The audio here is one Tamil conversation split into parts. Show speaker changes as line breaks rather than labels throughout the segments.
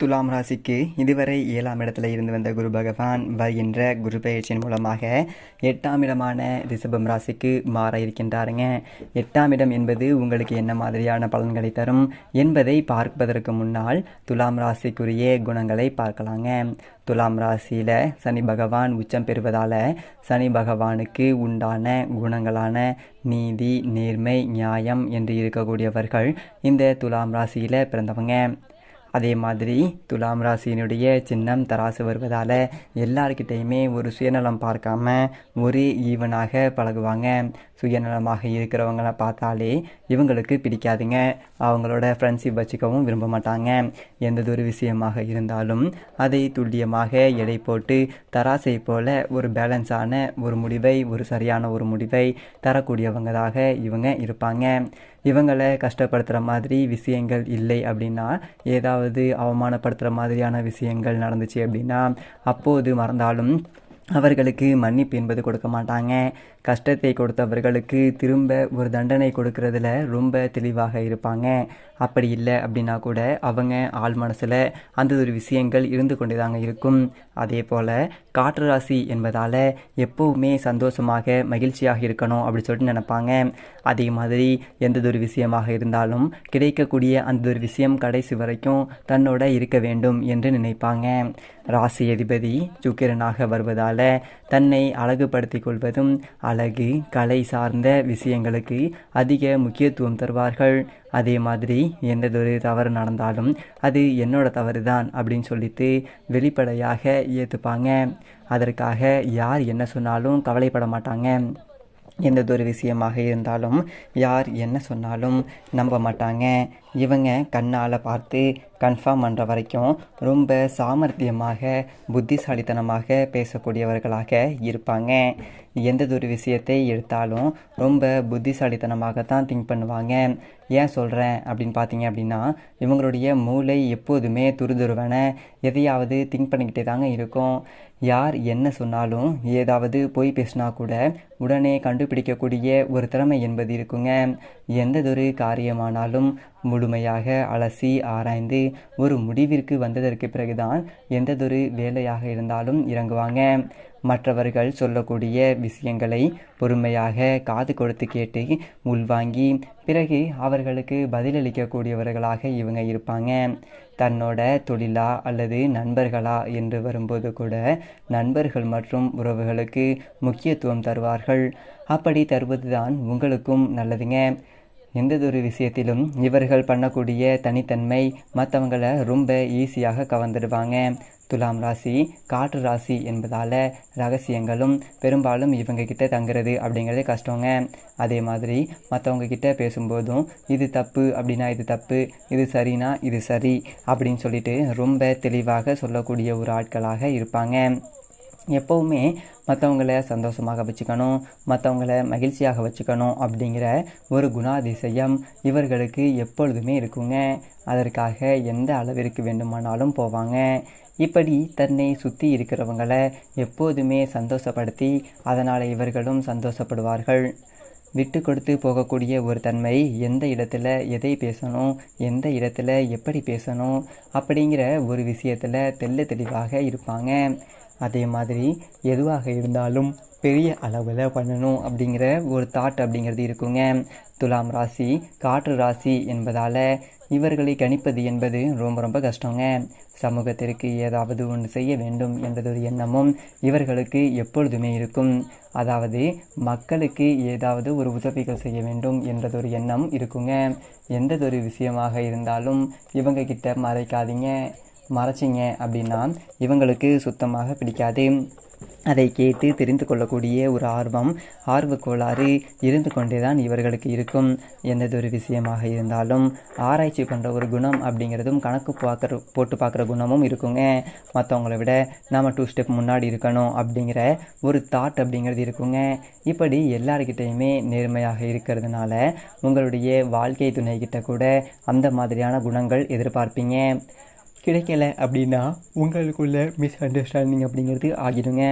துலாம் ராசிக்கு இதுவரை 7ஆம் இடத்துல இருந்து வந்த குரு பகவான் வருகின்ற குரு பெயர்ச்சியின் மூலமாக 8ஆம் இடமான ரிஷபம் ராசிக்கு மாற இருக்கின்றாருங்க. 8ஆம் இடம் என்பது உங்களுக்கு என்ன மாதிரியான பலன்களை தரும் என்பதை பார்ப்பதற்கு முன்னால் துலாம் ராசிக்குரிய குணங்களை பார்க்கலாங்க. துலாம் ராசியில் சனி பகவான் உச்சம் பெறுவதால் சனி பகவானுக்கு உண்டான குணங்களான நீதி, நேர்மை, நியாயம் என்று இருக்கக்கூடியவர்கள் இந்த துலாம் ராசியில் பிறந்தவங்க. அதே மாதிரி துலாம் ராசியினுடைய சின்னம் தராசு வருவதால் எல்லார்கிட்டையுமே ஒரு சுயநலம் பார்க்காம ஒரு ஈவனாக பழகுவாங்க. சுயநலமாக இருக்கிறவங்கள பார்த்தாலே இவங்களுக்கு பிடிக்காதுங்க. அவங்களோட ஃப்ரெண்ட்ஷிப் வச்சுக்கவும் விரும்ப மாட்டாங்க. எந்ததொரு விஷயமாக இருந்தாலும் அதை துல்லியமாக எடை போட்டு தராசை போல ஒரு பேலன்ஸான ஒரு முடிவை, ஒரு சரியான ஒரு முடிவை தரக்கூடியவங்கதாக இவங்க இருப்பாங்க. இவங்களை கஷ்டப்படுத்துகிற மாதிரி விஷயங்கள் இல்லை அப்படின்னா, ஏதாவது அவமானப்படுத்துகிற மாதிரியான விஷயங்கள் நடந்துச்சு அப்படின்னா அப்போது மறந்தாலும் அவர்களுக்கு மன்னிப்பு என்பது கொடுக்க மாட்டாங்க. கஷ்டத்தை கொடுத்தவர்களுக்கு திரும்ப ஒரு தண்டனை கொடுக்கறதுல ரொம்ப தெளிவாக இருப்பாங்க. அப்படி இல்லை அப்படின்னா கூட அவங்க ஆள் மனசில் அந்த ஒரு விஷயங்கள் இருந்து கொண்டே தாங்க இருக்கும். அதே போல் காற்று ராசி என்பதால் எப்போவுமே சந்தோஷமாக மகிழ்ச்சியாக இருக்கணும் அப்படி சொல்லிட்டு நினைப்பாங்க. அதே மாதிரி எந்ததொரு விஷயமாக இருந்தாலும் கிடைக்கக்கூடிய அந்த ஒரு விஷயம் கடைசி வரைக்கும் தன்னோட இருக்க வேண்டும் என்று நினைப்பாங்க. ராசி அதிபதி சுக்கிரனாக வருவதால் தன்னை அழகுபடுத்திக் கொள்வதும் அழகு, கலை சார்ந்த விஷயங்களுக்கு அதிக முக்கியத்துவம் தருவார்கள். அதே மாதிரி எந்ததொரு தவறு நடந்தாலும் அது என்னோட தவறு தான் அப்படின்னு சொல்லிட்டு வெளிப்படையாக ஏற்றுப்பாங்க. அதற்காக யார் என்ன சொன்னாலும் கவலைப்பட மாட்டாங்க. எந்ததொரு விஷயமாக இருந்தாலும் யார் என்ன சொன்னாலும் நம்ப மாட்டாங்க. இவங்க கண்ணால் பார்த்து கன்ஃபார்ம் பண்ணுற வரைக்கும் ரொம்ப சாமர்த்தியமாக, புத்திசாலித்தனமாக பேசக்கூடியவர்களாக இருப்பாங்க. எந்ததொரு விஷயத்தை எடுத்தாலும் ரொம்ப புத்திசாலித்தனமாக தான் திங்க் பண்ணுவாங்க. ஏன் சொல்கிறேன் அப்படின்னு பார்த்தீங்க அப்படின்னா, இவங்களுடைய மூளை எப்போதுமே துருதுருவன எதையாவது திங்க் பண்ணிக்கிட்டே தாங்க இருக்கும். யார் என்ன சொன்னாலும் ஏதாவது போய் பேசினா கூட உடனே கண்டுபிடிக்கக்கூடிய ஒரு திறமை என்பது இருக்குங்க. எந்ததொரு காரியமானாலும் முழுமையாக அலசி ஆராய்ந்து ஒரு முடிவிற்கு வந்ததற்கு பிறகுதான் எந்ததொரு வேலையாக இருந்தாலும் இறங்குவாங்க. மற்றவர்கள் சொல்லக்கூடிய விஷயங்களை பொறுமையாக காது கொடுத்து கேட்டு உள்வாங்கி பிறகு அவர்களுக்கு பதிலளிக்கக்கூடியவர்களாக இவங்க இருப்பாங்க. தன்னோட தொழிலா அல்லது நண்பர்களா என்று வரும்போது கூட நண்பர்கள் மற்றும் உறவுகளுக்கு முக்கியத்துவம் தருவார்கள். அப்படி தருவதுதான் உங்களுக்கும் நல்லதுங்க. எந்ததொரு விஷயத்திலும் இவர்கள் பண்ணக்கூடிய தனித்தன்மை மற்றவங்களை ரொம்ப ஈஸியாக கவர்ந்துடுவாங்க. துலாம் ராசி காற்று ராசி என்பதால் ரகசியங்களும் பெரும்பாலும் இவங்க கிட்ட தங்குறது அப்படிங்கிறது கஷ்டங்க. அதே மாதிரி மற்றவங்க கிட்ட பேசும்போதும் இது தப்பு அப்படின்னா இது தப்பு, இது சரினா இது சரி அப்படின்னு சொல்லிட்டு ரொம்ப தெளிவாக சொல்லக்கூடிய ஒரு ஆட்களாக இருப்பாங்க. எப்போவுமே மற்றவங்கள சந்தோஷமாக வச்சுக்கணும், மற்றவங்கள மகிழ்ச்சியாக வச்சுக்கணும் அப்படிங்கிற ஒரு குணாதிசயம் இவர்களுக்கு எப்பொழுதுமே இருக்குங்க. அதற்காக எந்த அளவிற்கு வேண்டுமானாலும் போவாங்க. இப்படி தன்னை சுற்றி இருக்கிறவங்களை எப்போதுமே சந்தோஷப்படுத்தி அதனால் இவர்களும் சந்தோஷப்படுவார்கள். விட்டு கொடுத்து போகக்கூடிய ஒரு தன்மை, எந்த இடத்துல எதை பேசணும், எந்த இடத்துல எப்படி பேசணும் அப்படிங்கிற ஒரு விஷயத்தில் தெள்ள தெளிவாக இருப்பாங்க. அதே மாதிரி எதுவாக இருந்தாலும் பெரிய அளவில் பண்ணணும் அப்படிங்கிற ஒரு தாட் அப்படிங்கிறது இருக்குங்க. துலாம் ராசி காற்று ராசி என்பதால் இவர்களை கணிப்பது என்பது ரொம்ப ரொம்ப கஷ்டங்க. சமூகத்திற்கு ஏதாவது ஒன்று செய்ய வேண்டும் என்றதொரு எண்ணமும் இவர்களுக்கு எப்பொழுதுமே இருக்கும். அதாவது மக்களுக்கு ஏதாவது ஒரு உதவிகள் செய்ய வேண்டும் என்றதொரு எண்ணம் இருக்குங்க. எந்ததொரு விஷயமாக இருந்தாலும் இவங்க கிட்ட மறைச்சிங்க அப்படின்னா இவங்களுக்கு சுத்தமாக பிடிக்காது. அதை கேட்டு தெரிந்து கொள்ளக்கூடிய ஒரு ஆர்வக்கோளாறு இருந்து கொண்டே தான் இவர்களுக்கு இருக்கும். எந்ததொரு விஷயமாக இருந்தாலும் ஆராய்ச்சி பண்ணுற ஒரு குணம் அப்படிங்கிறதும் கணக்கு போட்டு பார்க்குற குணமும் இருக்குங்க. மற்றவங்கள விட நம்ம 2 ஸ்டெப் முன்னாடி இருக்கணும் அப்படிங்கிற ஒரு தாட் அப்படிங்கிறது இருக்குங்க. இப்படி எல்லார்கிட்டையுமே நேர்மையாக இருக்கிறதுனால உங்களுடைய வாழ்க்கை துணைக்கிட்ட கூட அந்த மாதிரியான குணங்கள் எதிர்பார்ப்பீங்க. கிடைக்கல அப்படின்னா உங்களுக்குள்ள மிஸ் அண்டர்ஸ்டாண்டிங் அப்படிங்கிறது ஆகிடுங்க.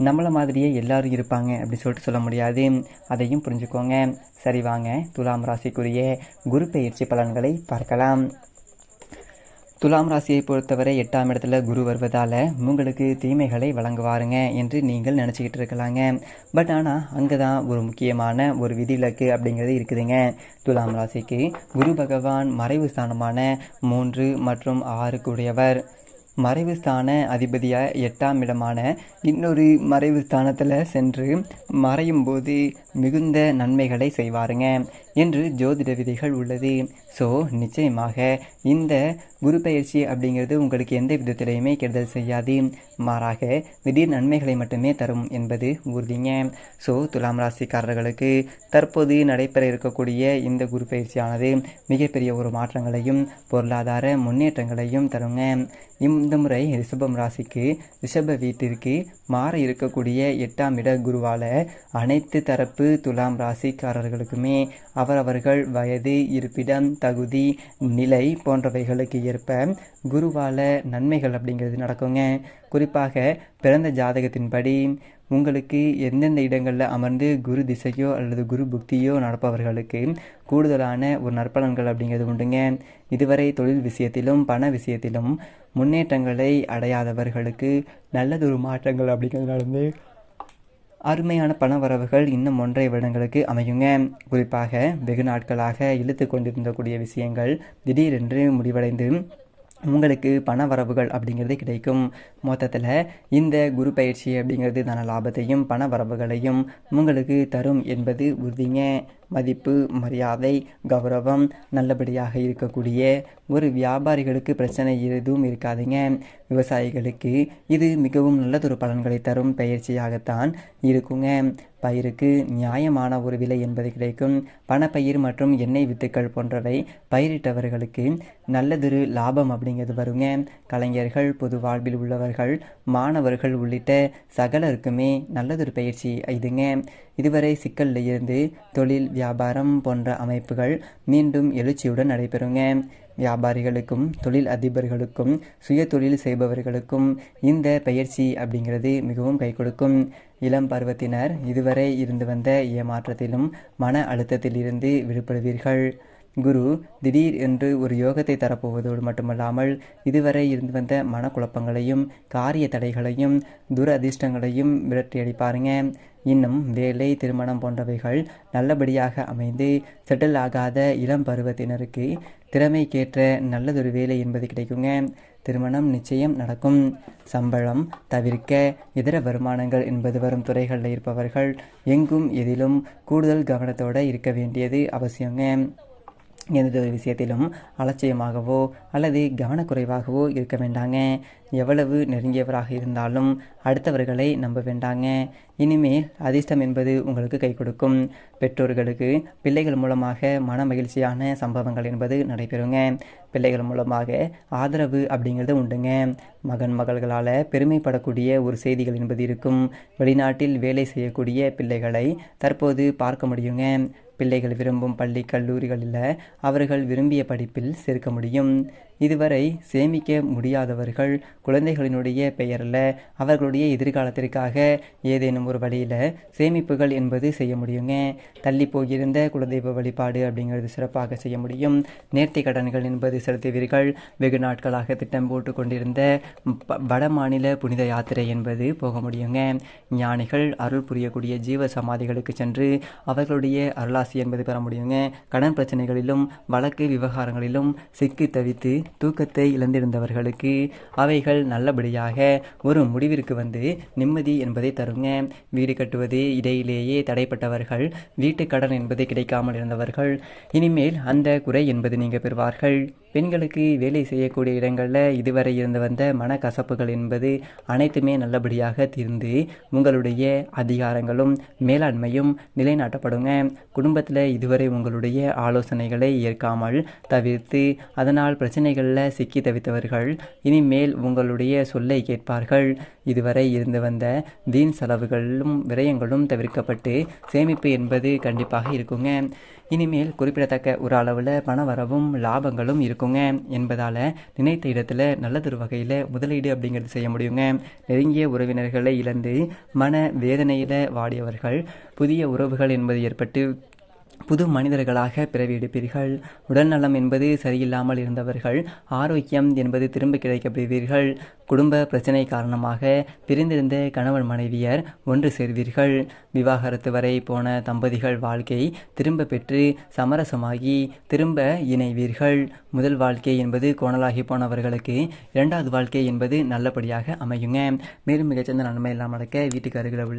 நம்மளை மாதிரியே எல்லாரும் இருப்பாங்க அப்படி சொல்லிட்டு சொல்ல முடியாது. அதையும் புரிஞ்சுக்கோங்க. சரி, வாங்க துலாம் ராசிக்குரிய குரு பெயர்ச்சி பலன்களை பார்க்கலாம். துலாம் ராசியை பொறுத்தவரை 8ஆம் இடத்துல குரு வருவதால் உங்களுக்கு தீமைகளை வழங்குவாருங்க என்று நீங்கள் நினச்சிக்கிட்டு இருக்கலாங்க. பட் ஆனால் அங்கே தான் ஒரு முக்கியமான ஒரு விதிவிலக்கு அப்படிங்கிறது இருக்குதுங்க. துலாம் ராசிக்கு குரு பகவான் மறைவு ஸ்தானமான 3 மற்றும் 6 கூடியவர். மறைவு ஸ்தான அதிபதியாக 8ஆம் இடமான இன்னொரு மறைவு ஸ்தானத்தில் சென்று மறையும் போது மிகுந்த நன்மைகளை செய்வாருங்க என்று ஜோதிட விதிகள் உள்ளது. ஸோ நிச்சயமாக இந்த குரு பயிற்சி அப்படிங்கிறது உங்களுக்கு எந்த விதத்திலையுமே கெடுதல் செய்யாது, மாறாக திடீர் நன்மைகளை மட்டுமே தரும் என்பது உறுதிங்க. ஸோ துலாம் ராசிக்காரர்களுக்கு தற்போது நடைபெற இருக்கக்கூடிய இந்த குரு பயிற்சியானது மிகப்பெரிய ஒரு மாற்றங்களையும் பொருளாதார முன்னேற்றங்களையும் தருங்க. இந்த முறை ரிஷபம் ராசிக்கு ரிஷப வீட்டிற்கு மாற இருக்கக்கூடிய 8ஆம் இட குருவால் அனைத்து தரப்பு துலாம் ராசிக்காரர்களுக்குமே அவரவர்கள் வயது, இருப்பிடம், தகுதி, நிலை போன்றவைகளுக்கு ஏற்ப குருவால் நன்மைகள் அப்படிங்கிறது நடக்குங்க. குறிப்பாக பிறந்த ஜாதகத்தின்படி உங்களுக்கு எந்தெந்த இடங்களில் அமர்ந்து குரு திசையோ அல்லது குரு புக்தியோ நடப்பவர்களுக்கு கூடுதலான ஒரு நற்பலன்கள் அப்படிங்கிறது உண்டுங்க. இதுவரை தொழில் விஷயத்திலும் பண விஷயத்திலும் முன்னேற்றங்களை அடையாதவர்களுக்கு நல்லதொரு மாற்றங்கள் அப்படிங்கிறது நடந்து அருமையான பண வரவுகள் இன்னும் 1.5 வருடங்களுக்கு அமையுங்க. குறிப்பாக வெகு நாட்களாக இழுத்து கொண்டிருந்தக்கூடிய விஷயங்கள் திடீரென்று முடிவடைந்து உங்களுக்கு பண வரவுகள் அப்படிங்கிறது கிடைக்கும். மொத்தத்தில் இந்த குரு பயிற்சி அப்படிங்கிறது தன லாபத்தையும் பண வரவுகளையும் உங்களுக்கு தரும் என்பது உறுதிங்க. மதிப்பு, மரியாதை, கௌரவம் நல்லபடியாக இருக்கக்கூடிய ஒரு வியாபாரிகளுக்கு பிரச்சனை எதுவும் இருக்காதுங்க. விவசாயிகளுக்கு இது மிகவும் நல்லதொரு பலன்களை தரும் பயிற்சியாகத்தான் இருக்குங்க. பயிருக்கு நியாயமான ஒரு விலை என்பது கிடைக்கும். பணப்பயிர் மற்றும் எண்ணெய் வித்துக்கள் போன்றவை பயிரிட்டவர்களுக்கு நல்லதொரு லாபம் அப்படிங்கிறது வருங்க. கலைஞர்கள், பொது வாழ்வில் உள்ளவர்கள், மாணவர்கள் உள்ளிட்ட சகலருக்குமே நல்லதொரு பயிற்சி இதுங்க. இதுவரை சிக்கலில் இருந்து தொழில், வியாபாரம் போன்ற அமைப்புகள் மீண்டும் எழுச்சியுடன் நடைபெறுங்க. வியாபாரிகளுக்கும் தொழில் அதிபர்களுக்கும் சுய தொழில் செய்பவர்களுக்கும் இந்த பயிற்சி அப்படிங்கிறது மிகவும் கை கொடுக்கும். இளம் பருவத்தினர் இதுவரை இருந்து வந்த ஏமாற்றத்திலும் மன அழுத்தத்திலிருந்து விடுபடுவீர்கள். குரு திடீர் என்று ஒரு யோகத்தை தரப்போவதோடு மட்டுமல்லாமல் இதுவரை இருந்து வந்த மனக்குழப்பங்களையும் காரிய தடைகளையும் துரதிர்ஷ்டங்களையும் விரட்டியடிப்பாருங்க. இன்னும் வேலை, திருமணம் போன்றவைகள் நல்லபடியாக அமைந்து செட்டில் ஆகாத இளம் பருவத்தினருக்கு திறமைக்கேற்ற நல்லதொரு வேலை என்பது கிடைக்குங்க. திருமணம் நிச்சயம் நடக்கும். சம்பளம் தவிர்க்க இதர வருமானங்கள் என்பது வரும் துறைகளில் இருப்பவர்கள் எங்கும் எதிலும் கூடுதல் கவனத்தோடு இருக்க வேண்டியது அவசியங்க. எந்த ஒரு விஷயத்திலும் அலட்சியமாகவோ அல்லது கவனக்குறைவாகவோ இருக்க வேண்டாங்க. எவ்வளவு நெருங்கியவராக இருந்தாலும் அடுத்தவர்களை நம்ப வேண்டாங்க. இனிமேல் அதிர்ஷ்டம் என்பது உங்களுக்கு கை கொடுக்கும். பெற்றோர்களுக்கு பிள்ளைகள் மூலமாக மன மகிழ்ச்சியான சம்பவங்கள் என்பது நடைபெறுங்க. பிள்ளைகள் மூலமாக ஆதரவு அப்படிங்கிறது உண்டுங்க. மகன் மகள்களால் பெருமைப்படக்கூடிய ஒரு செய்திகள் என்பது இருக்கும். வெளிநாட்டில் வேலை செய்யக்கூடிய பிள்ளைகளை தற்போது பார்க்க முடியுங்க. பிள்ளைகள் விரும்பும் பள்ளி, கல்லூரிகளில் அவர்கள் விரும்பிய படிப்பில் சேர்க்க முடியும். இதுவரை சேமிக்க முடியாதவர்கள் குழந்தைகளினுடைய பெயரில் அவர்களுடைய எதிர்காலத்திற்காக ஏதேனும் ஒரு வழியில் சேமிப்புகள் என்பது செய்ய முடியுங்க. தள்ளி போகிருந்த குலதெய்வ வழிபாடு அப்படிங்கிறது சிறப்பாக செய்ய முடியும். நேர்த்தி கடன்கள் என்பது செலுத்துவீர்கள். வெகு நாட்களாக திட்டம் போட்டு கொண்டிருந்த வட மாநில புனித யாத்திரை என்பது போக முடியுங்க. ஞானிகள் அருள் புரியக்கூடிய ஜீவ சமாதிகளுக்கு சென்று அவர்களுடைய அருளாசி என்பது பெற முடியுங்க. கடன் பிரச்சனைகளிலும் வழக்கு விவகாரங்களிலும் சிக்கி தவித்து தூக்கத்தை இழந்திருந்தவர்களுக்கு அவைகள் நல்லபடியாக ஒரு முடிவிற்கு வந்து நிம்மதி என்பதை தருங்க. வீடு கட்டுவது இடையிலேயே தடைப்பட்டவர்கள், வீட்டு கடன் என்பது கிடைக்காமல் இருந்தவர்கள் இனிமேல் அந்த குறை என்பது நீங்க பெறுவார்கள். பெண்களுக்கு வேலை செய்யக்கூடிய இடங்களில் இதுவரை இருந்து வந்த மனக்கசப்புகள் என்பது அனைத்துமே நல்லபடியாக தீர்ந்து உங்களுடைய அதிகாரங்களும் மேலாண்மையும் நிலைநாட்டப்படுங்க. குடும்பத்தில் இதுவரை உங்களுடைய ஆலோசனைகளை ஏற்காமல் தவிர்த்து அதனால் பிரச்சனைகளில் சிக்கி தவித்தவர்கள் இனிமேல் உங்களுடைய சொல்லை கேட்பார்கள். இதுவரை இருந்து வந்த வீண் செலவுகளும் விரயங்களும் தவிர்க்கப்பட்டு சேமிப்பு என்பது கண்டிப்பாக இருக்குங்க. இனிமேல் குறிப்பிடத்தக்க ஒரு அளவில் பண வரவும் லாபங்களும் இருக்குங்க என்பதால் நினைத்த இடத்துல நல்லதொரு வகையில் முதலீடு அப்படிங்கிறது செய்ய முடியுங்க. நெருங்கிய உறவினர்களை இழந்து மன வேதனையில் வாடியவர்கள் புதிய உறவுகள் என்பது ஏற்பட்டு புது மனிதர்களாக பிறவி எடுப்பீர்கள். உடல் நலம் என்பது சரியில்லாமல் இருந்தவர்கள் ஆரோக்கியம் என்பது திரும்ப கிடைக்கப்படுவீர்கள். குடும்ப பிரச்சனை காரணமாக பிரிந்திருந்த கணவன் மனைவியர் ஒன்று சேர்வீர்கள். விவாகரத்து வரை போன தம்பதிகள் வாழ்க்கை திரும்ப பெற்று சமரசமாகி திரும்ப இணைவீர்கள். முதல் வாழ்க்கை என்பது கோணலாகி போனவர்களுக்கு இரண்டாவது வாழ்க்கை என்பது நல்லபடியாக அமையுங்க. மேலும் மிகச்சிறந்த நன்மை எல்லாம் நடக்க வீட்டுக்கு அருகில் உள்ள